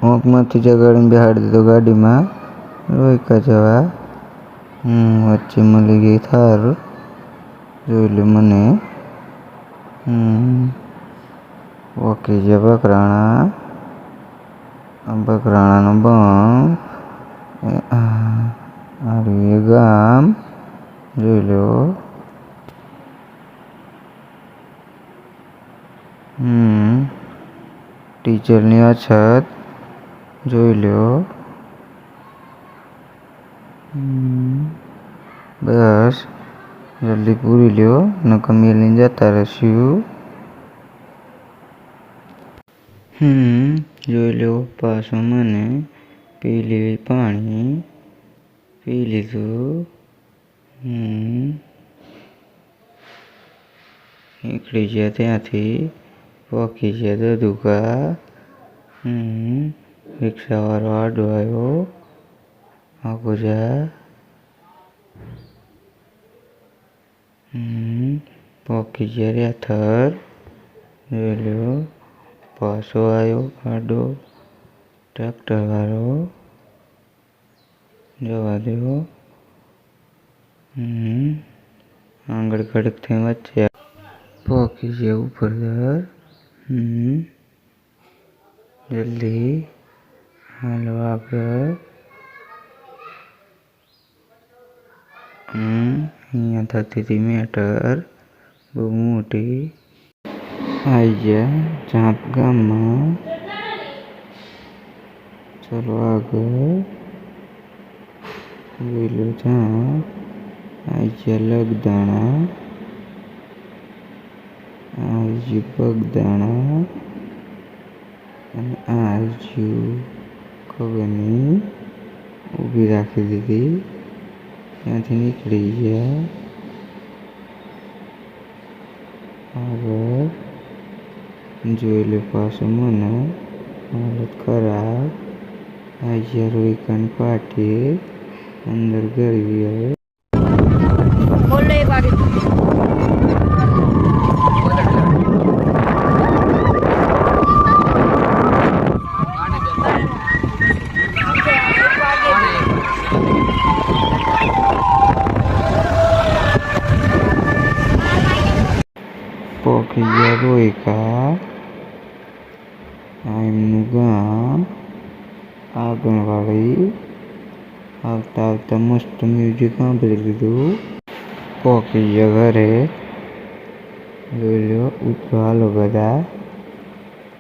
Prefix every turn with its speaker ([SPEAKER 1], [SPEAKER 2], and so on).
[SPEAKER 1] હોંકમાંથી જગાડીને બેહાડી દીધો ગાડીમાં. રોયકા જવા. વચ્ચે મળી ગઈ થાર. જોઈ લે મને. ઓકે જે બકરાણા. બકરાણાનો બંક. આર્યું એ ગામ. જોઈ લો. ટીચરની અછત. જોઈ લો. બસ જલ્દી પૂરી લ્યો નકર મેલીને જતા રહેશું. જોઈ લો પાછું મને પી લેવી પાણી. પી લીધું. નીકળી ગયા ત્યાંથી. પહોંચી ગયા દુકા. રિક્ષાવાળો આડો આવ્યો. આગો જા. પહોંચી ગયા રેથર. જોઈ લો પાછો આવ્યો આડો. ટ્રેક્ટરવાળો જવા દો. આંગળ ઘડીક થઈ વચ્ચે પહોંચી ગયા ઉપર દર. જલ્દી હાલો આગળ. અહીંયા થતી હતી મેટર બહુ મોટી. આવી ગયા ચાંપ ગામમાં. ચલો આગળ. જોઈ લો ચાંપ. આવી ગયા લગદાણા. આવી બગદાણા. અને આજુ ખબર નહીં ઊભી રાખી દીધી. ત્યાંથી નીકળી ગયા આગળ. જોઈ લો પાછું મને હાલત ખરાબ. આવી ગયા રોયકાન પાટી. અંદર ગરવી હવે. પહોંચી ગયા રોયકા. આ એમનું ગામ. આંગણવાડી. આવતા આવતા મસ્ત મ્યુઝિક સાંભળી લીધું. પહોંચી ગયા ઘરે. જોઈ લો ઉઠો હાલો બધા.